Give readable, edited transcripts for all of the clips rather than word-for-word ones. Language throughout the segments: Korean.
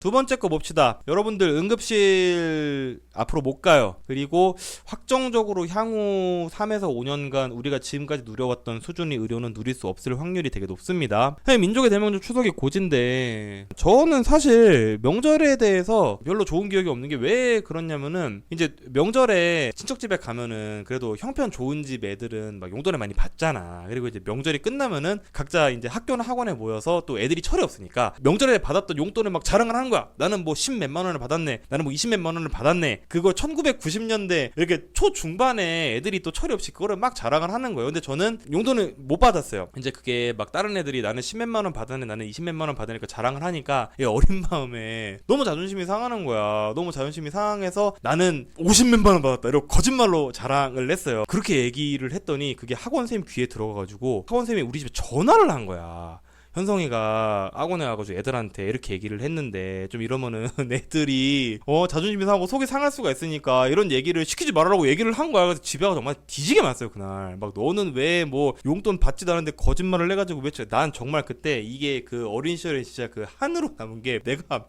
두 번째 거 봅시다. 여러분들 응급실 앞으로 못 가요. 그리고 확정적으로 향후 3에서 5년간 우리가 지금까지 누려왔던 수준의 의료는 누릴 수 없을 확률이 되게 높습니다. 민족의 대명절 추석이 고진데 저는 사실 명절에 대해서 별로 좋은 기억이 없는 게 왜 그렇냐면은 이제 명절에 친척집에 가면은 그래도 형편 좋은 집 애들은 막 용돈을 많이 받잖아. 그리고 이제 명절이 끝나면은 각자 이제 학교나 학원에 모여서 또 애들이 철이 없으니까 명절에 받았던 용돈을 막 자랑을 하는 거야. 나는 뭐 10몇만 원을 받았네. 나는 뭐 20몇만 원을 받았네. 그걸 1990년대 이렇게 초중반에 애들이 또 철이 없이 그거를 막 자랑을 하는 거예요. 근데 저는 용돈을 못 받았어요. 이제 그게 막 다른 애들이 나는 10몇만 원 받았네. 나는 20몇만 원 받으니까 자랑을 하니까 어린 마음에 너무 자존심이 상하는 거야. 너무 자존심이 상해서 나는 50몇만 원 받았다. 이러고 거짓말로 자랑을 했어요. 그렇게 얘기를 했더니 그게 학원쌤 귀에 들어가가지고 학원쌤이 우리 집에 전화를 한 거야. 현성이가 학원에 와가지고 애들한테 이렇게 얘기를 했는데 좀 이러면은 애들이 자존심이 상하고 속이 상할 수가 있으니까 이런 얘기를 시키지 말라고 얘기를 한 거야. 그래서 집에 가서 정말 뒤지게 맞았어요 그날. 막 너는 왜 뭐 용돈 받지도 않은데 거짓말을 해가지고 왜 난 정말 그때 이게 그 어린 시절에 진짜 그 한으로 남은 게 내가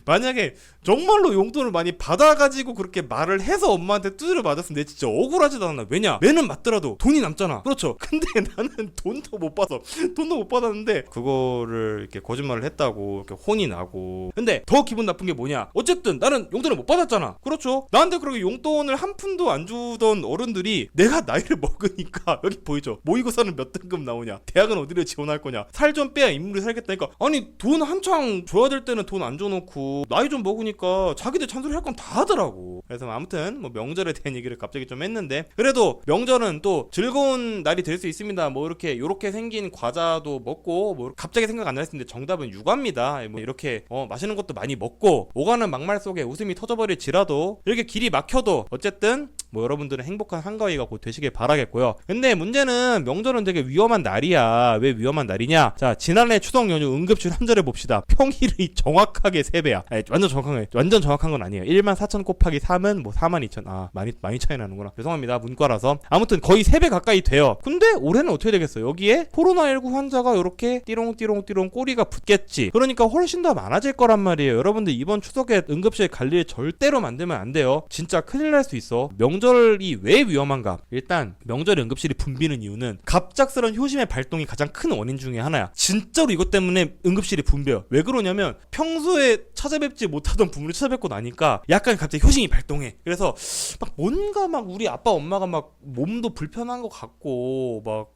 만약에 정말로 용돈을 많이 받아가지고 그렇게 말을 해서 엄마한테 두드려 맞았으면 내 진짜 억울하지도 않아. 왜냐? 매는 맞더라도 돈이 남잖아. 그렇죠. 근데 나는 돈도 못 받았는데 그거를 이렇게 거짓말을 했다고 이렇게 혼이 나고. 근데 더 기분 나쁜 게 뭐냐? 어쨌든 나는 용돈을 못 받았잖아. 그렇죠? 나한테 그렇게 용돈을 한 푼도 안 주던 어른들이 내가 나이를 먹으니까 여기 보이죠? 모의고사는 몇 등급 나오냐? 대학은 어디를 지원할 거냐? 살 좀 빼야 인물이 살겠다니까. 아니 돈 한창 줘야 될 때는 돈 안 줘놓고 나이 좀 먹으니까 자기들 잔소리 할 건 다 하더라고. 그래서 아무튼 뭐 명절에 대한 얘기를 갑자기 좀 했는데 그래도 명절은 또 즐거운 날이 될 수 있습니다. 뭐 요렇게 생긴 과자도 먹고 뭐 갑자기 생각 안 났을 텐데 정답은 육아입니다. 뭐 이렇게 맛있는 것도 많이 먹고 오가는 막말 속에 웃음이 터져버릴지라도 이렇게 길이 막혀도 어쨌든 뭐 여러분들은 행복한 한가위가 곧 되시길 바라겠고요. 근데 문제는 명절은 되게 위험한 날이야. 왜 위험한 날이냐? 자, 지난해 추석 연휴 응급실 환자를 봅시다. 평일이 정확하게 3배야. 아니, 완전 정확한 건 아니에요. 14,000 곱하기 3은 뭐 42,000. 많이 차이 나는구나. 죄송합니다. 문과라서. 아무튼 거의 3배 가까이 돼요. 근데 올해는 어떻게 되겠어요? 여기에 코로나19 환자가 이렇게 띠롱 꼬리가 붙겠지. 그러니까 훨씬 더 많아질 거란 말이에요. 여러분들 이번 추석에 응급실 갈 일 절대로 만들면 안 돼요. 진짜 큰일 날 수 있어. 명절이 왜 위험한가? 일단 명절 응급실이 붐비는 이유는 갑작스런 효심의 발동이 가장 큰 원인 중에 하나야. 진짜로 이것 때문에 응급실이 붐벼요. 왜 그러냐면 평소에 찾아뵙지 못하던 부모를 찾아뵙고 나니까 약간 갑자기 효심이 발동해. 그래서 막 뭔가 막 우리 아빠 엄마가 막 몸도 불편한 것 같고 막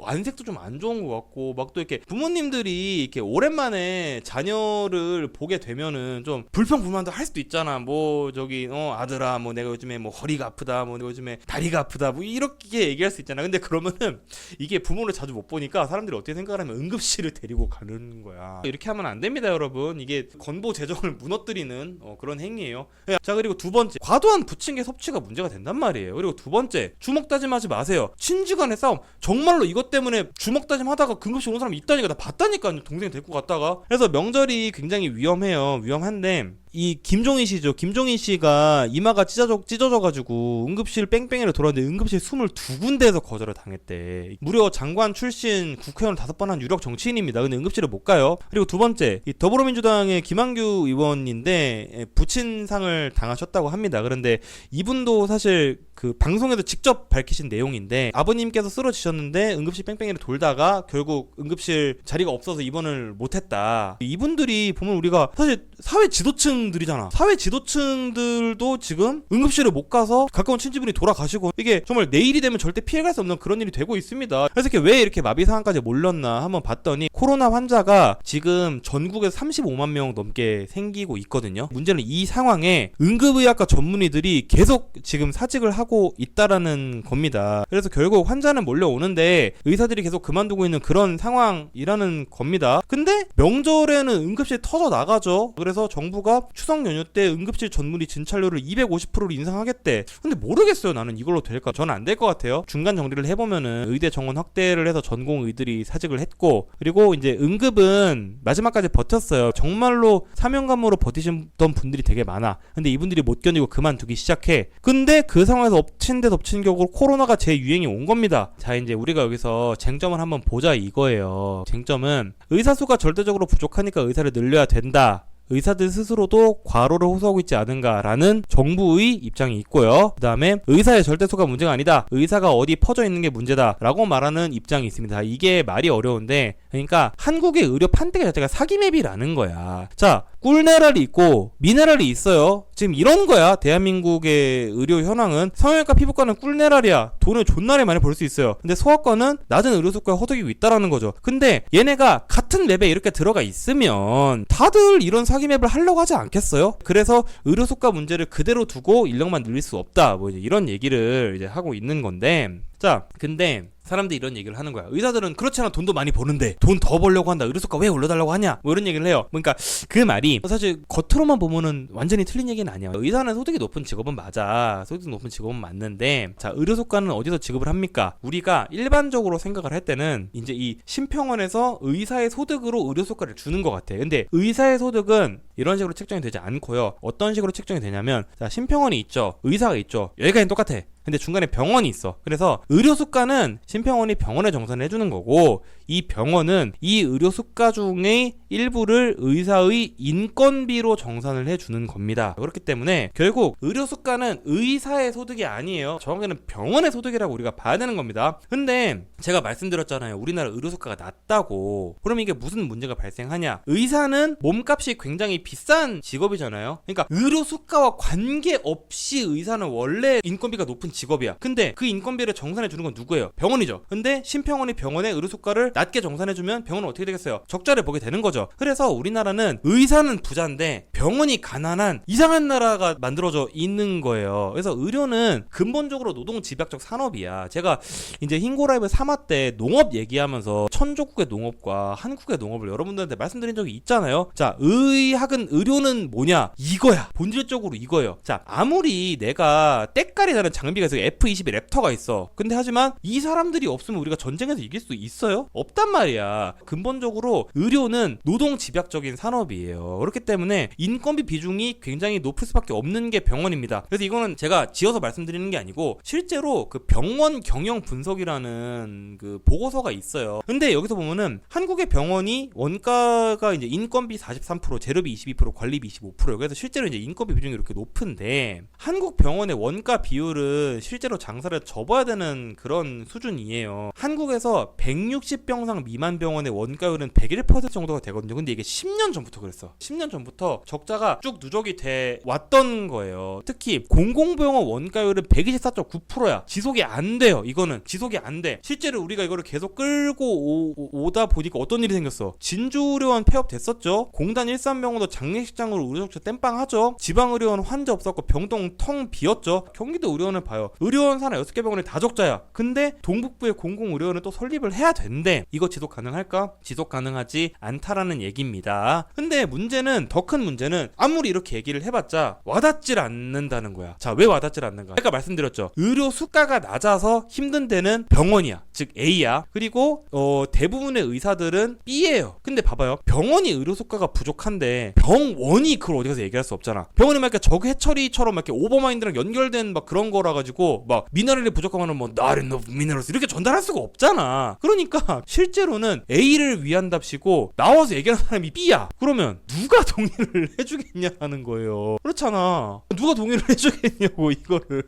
안색도 좀 안 좋은 것 같고 막 또 이렇게 부모님들이 이렇게 오랜만에 자녀를 보게 되면은 좀 불평불만도 할 수도 있잖아. 뭐 저기 아들아 뭐 내가 요즘에 뭐 허리가 아프다 뭐 내가 요즘에 다리가 아프다 뭐 이렇게 얘기할 수 있잖아. 근데 그러면은 이게 부모를 자주 못 보니까 사람들이 어떻게 생각을 하면 응급실을 데리고 가는 거야. 이렇게 하면 안 됩니다 여러분. 이게 건보 재정을 무너뜨리는 그런 행위예요. 자, 그리고 두 번째, 과도한 부침개 섭취가 문제가 된단 말이에요. 그리고 두 번째, 주먹 다짐하지 마세요. 친지간의 싸움. 정말로 이것 때문에 주먹 다짐하다가 응급실 온 사람 있다니까. 나 봤다니까. 동생 데리고 갔다가. 그래서 명절이 굉장히 위험한데 이 김종인 씨죠. 김종인 씨가 이마가 찢어져가지고 응급실 뺑뺑이로 돌아왔는데 응급실 22군데에서 거절을 당했대. 무려 장관 출신 국회의원 5번 한 유력 정치인입니다. 근데 응급실을 못 가요. 그리고 두 번째, 이 더불어민주당의 김한규 의원인데 부친상을 당하셨다고 합니다. 그런데 이분도 사실 그 방송에서 직접 밝히신 내용인데 아버님께서 쓰러지셨는데 응급실 뺑뺑이를 돌다가 결국 응급실 자리가 없어서 입원을 못했다. 이분들이 보면 우리가 사실 사회 지도층들이잖아. 사회 지도층들도 지금 응급실을 못 가서 가까운 친지분이 돌아가시고 이게 정말 내일이 되면 절대 피해갈 수 없는 그런 일이 되고 있습니다. 그래서 왜 이렇게 마비 상황까지 몰렸나 한번 봤더니 코로나 환자가 지금 전국에서 35만 명 넘게 생기고 있거든요. 문제는 이 상황에 응급의학과 전문의들이 계속 지금 사직을 하고 있다라는 겁니다. 그래서 결국 환자는 몰려오는데 의사들이 계속 그만두고 있는 그런 상황이라는 겁니다. 근데 명절에는 응급실 터져 나가죠. 그래서 정부가 추석 연휴 때 응급실 전문의 진찰료를 250%로 인상하겠대. 근데 모르겠어요. 나는 이걸로 될까? 저는 안 될 것 같아요. 중간 정리를 해보면은 의대 정원 확대를 해서 전공 의들이 사직을 했고, 그리고 이제 응급은 마지막까지 버텼어요. 정말로 사명감으로 버티셨던 분들이 되게 많아. 근데 이분들이 못 견디고 그만두기 시작해. 근데 그 상황에서 엎친 데 덮친 격으로 코로나가 재유행이 온 겁니다. 자, 이제 우리가 여기서 쟁점을 한번 보자 이거예요. 쟁점은 의사 수가 절대적으로 부족하니까 의사를 늘려야 된다 의사들 스스로도 과로를 호소하고 있지 않은가라는 정부의 입장이 있고요. 그 다음에 의사의 절대소가 문제가 아니다. 의사가 어디 퍼져 있는 게 문제다라고 말하는 입장이 있습니다. 이게 말이 어려운데, 그러니까 한국의 의료 판대 자체가 사기맵이라는 거야. 자, 꿀네랄이 있고 미네랄이 있어요. 지금 이런 거야. 대한민국의 의료 현황은 성형외과 피부과는 꿀네랄이야. 돈을 존나게 많이 벌 수 있어요. 근데 소아과는 낮은 의료수가에 허덕이고 있다라는 거죠. 근데 얘네가 같은 맵에 이렇게 들어가 있으면 다들 이런 사기맵을 하려고 하지 않겠어요? 그래서 의료수가 문제를 그대로 두고 인력만 늘릴 수 없다. 뭐 이제 이런 얘기를 이제 하고 있는 건데, 자, 근데 사람들이 이런 얘기를 하는 거야. 의사들은 그렇잖아. 돈도 많이 버는데 돈 더 벌려고 한다. 의료수가 왜 올려달라고 하냐? 뭐 이런 얘기를 해요. 그러니까 그 말이 사실 겉으로만 보면은 완전히 틀린 얘기는 아니야. 의사는 소득이 높은 직업은 맞아. 소득이 높은 직업은 맞는데, 자, 의료수가는 어디서 지급을 합니까? 우리가 일반적으로 생각을 할 때는 이제 이 심평원에서 의사의 소득으로 의료수가를 주는 것 같아. 근데 의사의 소득은 이런 식으로 책정이 되지 않고요. 어떤 식으로 책정이 되냐면, 자, 심평원이 있죠. 의사가 있죠. 여기까지는 똑같아. 근데 중간에 병원이 있어. 그래서 의료수가는 심평원이 병원에 정산을 해주는 거고, 이 병원은 이 의료수가 중의 일부를 의사의 인건비로 정산을 해주는 겁니다. 그렇기 때문에 결국 의료수가는 의사의 소득이 아니에요. 정확히는 병원의 소득이라고 우리가 봐야 되는 겁니다. 근데 제가 말씀드렸잖아요. 우리나라 의료수가가 낮다고. 그럼 이게 무슨 문제가 발생하냐? 의사는 몸값이 굉장히 비싼 직업이잖아요. 그러니까 의료수가와 관계없이 의사는 원래 인건비가 높은 직업이야. 근데 그 인건비를 정산해 주는 건 누구예요? 병원이죠. 근데 심평원이 병원의 의료수가를 낮게 정산해 주면 병원은 어떻게 되겠어요? 적자를 보게 되는 거죠. 그래서 우리나라는 의사는 부자인데 병원이 가난한 이상한 나라가 만들어져 있는 거예요. 그래서 의료는 근본적으로 노동집약적 산업이야. 제가 이제 흰고라이브 3화 때 농업 얘기하면서 천조국의 농업과 한국의 농업을 여러분들한테 말씀드린 적이 있잖아요. 자, 의료는 뭐냐? 이거야. 본질적으로 이거예요. 자, 아무리 내가 때깔이 나는 장비가 있어. F-22 랩터가 있어. 근데 하지만 이 사람들이 없으면 우리가 전쟁에서 이길 수 있어요? 없단 말이야. 근본적으로 의료는 노동집약적인 산업이에요. 그렇기 때문에 인건비 비중이 굉장히 높을 수밖에 없는 게 병원입니다. 그래서 이거는 제가 지어서 말씀드리는 게 아니고 실제로 그 병원 경영 분석이라는 그 보고서가 있어요. 근데 여기서 보면은 한국의 병원이 원가가 이제 인건비 43%, 재료비 22%, 관리비 25%. 그래서 실제로 이제 인건비 비중이 이렇게 높은데, 한국 병원의 원가 비율은 실제로 장사를 접어야 되는 그런 수준이에요. 한국에서 160병상 미만 병원의 원가율은 101% 정도가 되거든요. 근데 이게 10년 전부터 그랬어. 10년 전부터 적자가 쭉 누적이 돼 왔던 거예요. 특히 공공병원 원가율은 124.9%야. 지속이 안 돼요. 이거는 지속이 안 돼. 실제로 우리가 이거를 계속 끌고 오다 보니까 어떤 일이 생겼어. 진주의료원 폐업됐었죠. 공단 일산병원도 장례식장으로 의료적자 땜빵하죠. 지방의료원 환자 없었고 병동 텅 비었죠. 경기도 의료원을 봐요. 의료원 산하 6개 병원이 다 적자야. 근데 동북부의 공공의료원을 또 설립을 해야 된대. 이거 지속 가능할까? 지속 가능하지 않다라는 얘기입니다. 근데 문제는, 더 큰 문제는 아무리 이렇게 얘기를 해봤자 와닿질 않는다는 거야. 자, 왜 와닿질 않는가? 아까 말씀드렸죠. 의료 수가가 낮아서 힘든 데는 병원이야. 즉 A야. 그리고 대부분의 의사들은 B예요. 근데 봐봐요. 병원이 의료 수가가 부족한데 병원이 그걸 어디 가서 얘기할 수 없잖아. 병원이 막 이렇게 저그 해처리처럼 막 이렇게 오버마인드랑 연결된 막 그런 거라 가지고 막 미네랄이 부족하면 뭐 not enough minerals 이렇게 전달할 수가 없잖아. 그러니까 실제로는 A를 위한답시고 나와서 얘기하는 사람이 B야. 그러면 누가 동의를 해주겠냐는 거예요. 그렇잖아. 누가 동의를 해주겠냐고 이거를.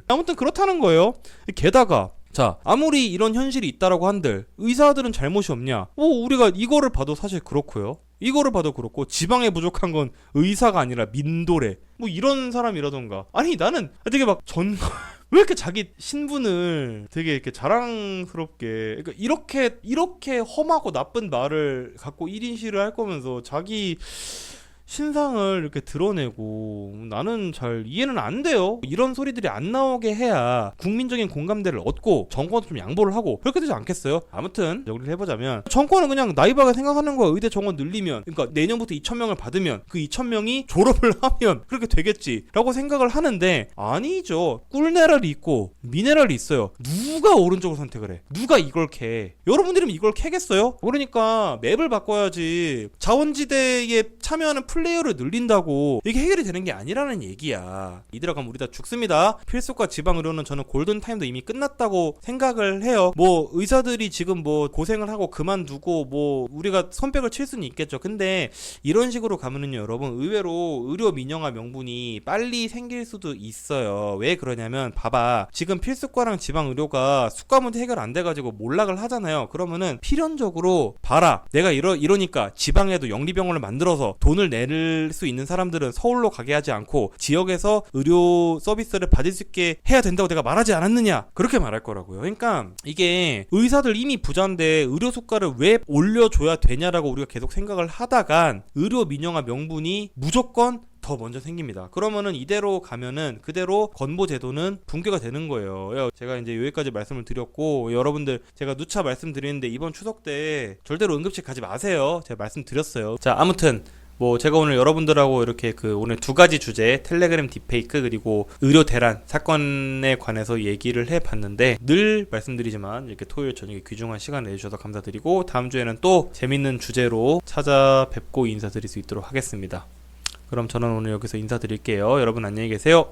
아무튼 그렇다는 거예요. 게다가 자, 아무리 이런 현실이 있다라고 한들 의사들은 잘못이 없냐? 우리가 이거를 봐도 사실 그렇고요. 이거를 봐도 그렇고, 지방에 부족한 건 의사가 아니라 민도래. 뭐 이런 사람이라던가. 아니 나는 되게 막 왜 이렇게 자기 신분을 되게 이렇게 자랑스럽게, 그러니까 이렇게 험하고 나쁜 말을 갖고 1인 시를 할 거면서 자기 신상을 이렇게 드러내고, 나는 잘 이해는 안 돼요. 이런 소리들이 안 나오게 해야 국민적인 공감대를 얻고 정권도 좀 양보를 하고 그렇게 되지 않겠어요? 아무튼 정리를 해보자면, 정권은 그냥 나이바가 생각하는 거야. 의대 정원 늘리면, 그러니까 내년부터 2,000명을 받으면 그 2,000명이 졸업을 하면 그렇게 되겠지 라고 생각을 하는데, 아니죠. 꿀네랄이 있고 미네랄이 있어요. 누가 오른쪽을 선택을 해? 누가 이걸 캐? 여러분들이면 이걸 캐겠어요? 그러니까 맵을 바꿔야지. 자원지대에 참여하는 플레이 플레이어를 늘린다고 이게 해결이 되는 게 아니라는 얘기야. 이대로 가면 우리 다 죽습니다. 필수과 지방의료는 저는 골든타임도 이미 끝났다고 생각을 해요. 뭐 의사들이 지금 뭐 고생을 하고 그만두고 뭐 우리가 선백을 칠 수는 있겠죠. 근데 이런 식으로 가면은요 여러분, 의외로 의료 민영화 명분이 빨리 생길 수도 있어요. 왜 그러냐면 봐봐, 지금 필수과랑 지방의료가 수가 문제 해결 안 돼가지고 몰락을 하잖아요. 그러면은 필연적으로 봐라, 내가 이러니까 지방에도 영리병원을 만들어서 돈을 낼 수 있는 사람들은 서울로 가게 하지 않고 지역에서 의료 서비스를 받을 수 있게 해야 된다고 내가 말하지 않았느냐, 그렇게 말할 거라고요. 그러니까 이게 의사들 이미 부자인데 의료 수가를 왜 올려줘야 되냐라고 우리가 계속 생각을 하다간 의료 민영화 명분이 무조건 더 먼저 생깁니다. 그러면은 이대로 가면은 그대로 건보 제도는 붕괴가 되는 거예요. 제가 이제 여기까지 말씀을 드렸고, 여러분들 제가 누차 말씀드리는데 이번 추석 때 절대로 응급실 가지 마세요. 제가 말씀드렸어요. 자, 아무튼 뭐 제가 오늘 여러분들하고 이렇게 오늘 두 가지 주제, 텔레그램 딥페이크 그리고 의료 대란 사건에 관해서 얘기를 해봤는데, 늘 말씀드리지만 이렇게 토요일 저녁에 귀중한 시간 내주셔서 감사드리고, 다음 주에는 또 재밌는 주제로 찾아뵙고 인사드릴 수 있도록 하겠습니다. 그럼 저는 오늘 여기서 인사드릴게요. 여러분 안녕히 계세요.